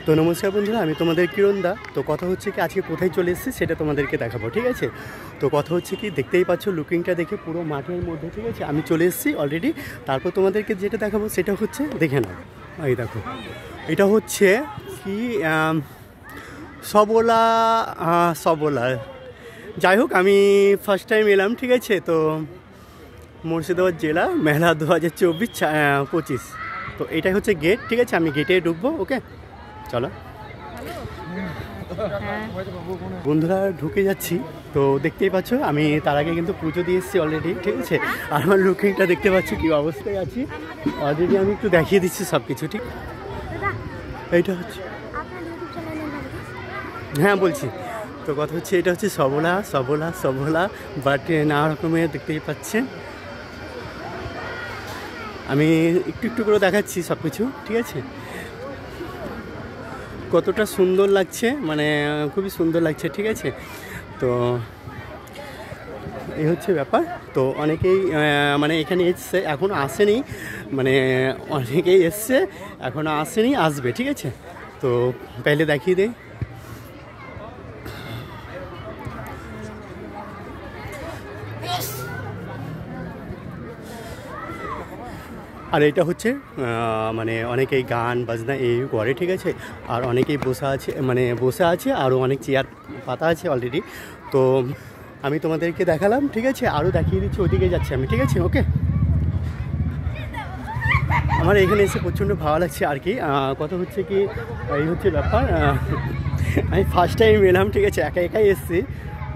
তো নমস্কার বন্ধুরা, আমি তোমাদের কিরণদা। তো কথা হচ্ছে কি আজকে কোথায় চলে এসেছি সেটা তোমাদেরকে দেখাবো, ঠিক আছে। তো কথা হচ্ছে কি দেখতেই পাচ্ছ লুকিংটা দেখে পুরো মাঠের মধ্যে, ঠিক আছে। আমি চলে এসেছি অলরেডি। তারপর তোমাদেরকে যেটা দেখাবো সেটা হচ্ছে দেখে নাও। এই দেখো, এটা হচ্ছে কি সবলা সবলা, যাই হোক আমি ফার্স্ট টাইম এলাম, ঠিক আছে। তো মুর্শিদাবাদ জেলা মেলা 2024-25। তো এটাই হচ্ছে গেট, ঠিক আছে। আমি গেটে ঢুকবো, ওকে চলো বন্ধুরা, ঢুকে যাচ্ছি। তো দেখতেই পাচ্ছ আমি তার আগে কিন্তু পুজো দিয়ে এসেছি অলরেডি, ঠিক আছে। আর আমার লুকিংটা দেখতে পাচ্ছ কী অবস্থায় আছি অলরেডি। আমি একটু দেখিয়ে দিচ্ছি সব কিছু, ঠিক। এইটা হচ্ছে, হ্যাঁ বলছি। তো কথা হচ্ছে এটা হচ্ছে সবলা সবলা সবলা, বাট নানা রকমের দেখতেই পাচ্ছেন। আমি একটু একটু করে দেখাচ্ছি সব কিছু, ঠিক আছে। কতটা সুন্দর লাগছে, মানে খুবই সুন্দর লাগছে, ঠিক আছে। তো এই হচ্ছে ব্যাপার। তো অনেকেই মানে এখানে এসছে, এখনও আসেনি, মানে অনেকেই এসছে এখনও আসেনি, আসবে, ঠিক আছে। তো পেলে দেখিয়ে দেয়। আর এটা হচ্ছে মানে অনেকেই গান বাজনা এই করে, ঠিক আছে। আর অনেকেই বসে আছে, মানে বসে আছে, আরও অনেক চেয়ার পাতা আছে অলরেডি। তো আমি তোমাদেরকে দেখালাম, ঠিক আছে। আরও দেখিয়ে দিচ্ছি, ওইদিকে যাচ্ছি আমি, ঠিক আছে, ওকে। আমার এখানে এসে প্রচণ্ড ভালো লাগছে আর কি। কথা হচ্ছে কি এই হচ্ছে ব্যাপার, আমি ফার্স্ট টাইম এলাম, ঠিক আছে, একা একাই এসেছি।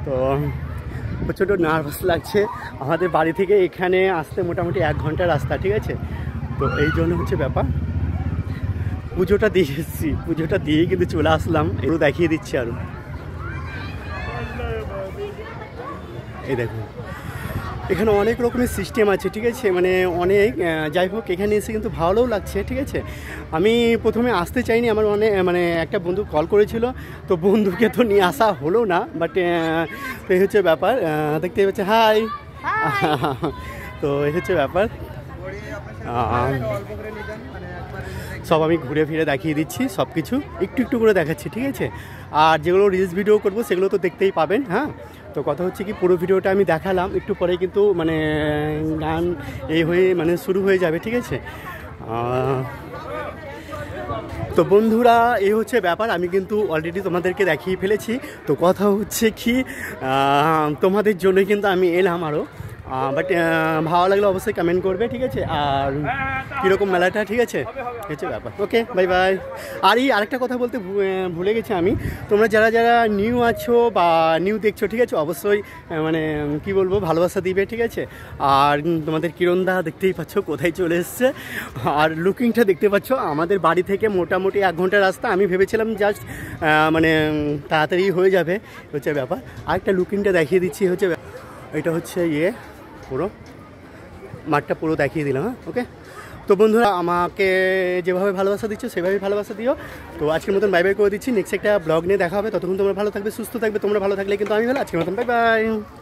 তো প্রচণ্ড নার্ভাস লাগছে। আমাদের বাড়ি থেকে এখানে আসতে মোটামুটি 1 ঘন্টা রাস্তা, ঠিক আছে। তো এই জন্য হচ্ছে ব্যাপার। পুজোটা দিয়ে এসেছি, পুজোটা দিয়েই কিন্তু চলে আসলাম। এগুলো দেখিয়ে দিচ্ছি আরও। এই দেখুন, এখানে অনেক রকমের সিস্টেম আছে, ঠিক আছে, মানে অনেক, যাই হোক এখানে এসে কিন্তু ভালোও লাগছে, ঠিক আছে। আমি প্রথমে আসতে চাইনি, আমার মানে একটা বন্ধু কল করেছিল, তো বন্ধুকে তো নিয়ে আসা হলো না। বাট এই হচ্ছে ব্যাপার, দেখতে পাচ্ছে, হাই। তো এই হচ্ছে ব্যাপার, সব আমি ঘুরে ফিরে দেখিয়ে দিচ্ছি, সব কিছু একটু একটু করে দেখাচ্ছি, ঠিক আছে। আর যেগুলো রিলস ভিডিও করব সেগুলো তো দেখতেই পাবেন, হ্যাঁ। তো কথা হচ্ছে কি পুরো ভিডিওটা আমি দেখালাম, একটু পরে কিন্তু মানে গান এই হয়ে মানে শুরু হয়ে যাবে, ঠিক আছে। তো বন্ধুরা এই হচ্ছে ব্যাপার, আমি কিন্তু অলরেডি তোমাদেরকে দেখিয়ে ফেলেছি। তো কথা হচ্ছে কি তোমাদের জন্য কিন্তু আমি এলাম আরও। বাট ভালো লাগলে অবশ্যই কমেন্ট করবে, ঠিক আছে। আর কীরকম মেলাটা, ঠিক আছে, হচ্ছে ব্যাপার। ওকে, বাই বাই। আর এই আরেকটা কথা বলতে ভুলে গেছি আমি, তোমরা যারা যারা নিউ আছো বা নিউ দেখছো, ঠিক আছে, অবশ্যই মানে কি বলবো, ভালোবাসা দিবে, ঠিক আছে। আর তোমাদের কিরণদা দেখতেই পাচ্ছ কোথায় চলে এসছে। আর লুকিংটা দেখতে পাচ্ছ, আমাদের বাড়ি থেকে মোটামুটি 1 ঘন্টা রাস্তা। আমি ভেবেছিলাম জাস্ট মানে তাড়াতাড়ি হয়ে যাবে, হচ্ছে ব্যাপার। আরেকটা লুকিংটা দেখিয়ে দিচ্ছি, হচ্ছে এটা হচ্ছে পুরো মাঠটা পুরো দেখিয়ে দিলাম, হ্যাঁ, ওকে। তো বন্ধুরা আমাকে যেভাবে ভালোবাসা দিচ্ছ সেভাবেই ভালোবাসা দিও। তো আজকের মতন বাই বাই করে দিচ্ছি। নেক্সট একটা ব্লগ নিয়ে দেখা হবে। ততক্ষণ তোমরা ভালো থাকবে, সুস্থ থাকবে। তোমরা ভালো থাকলে কিন্তু আমি ভালো। আজকের মতন বাই বাই।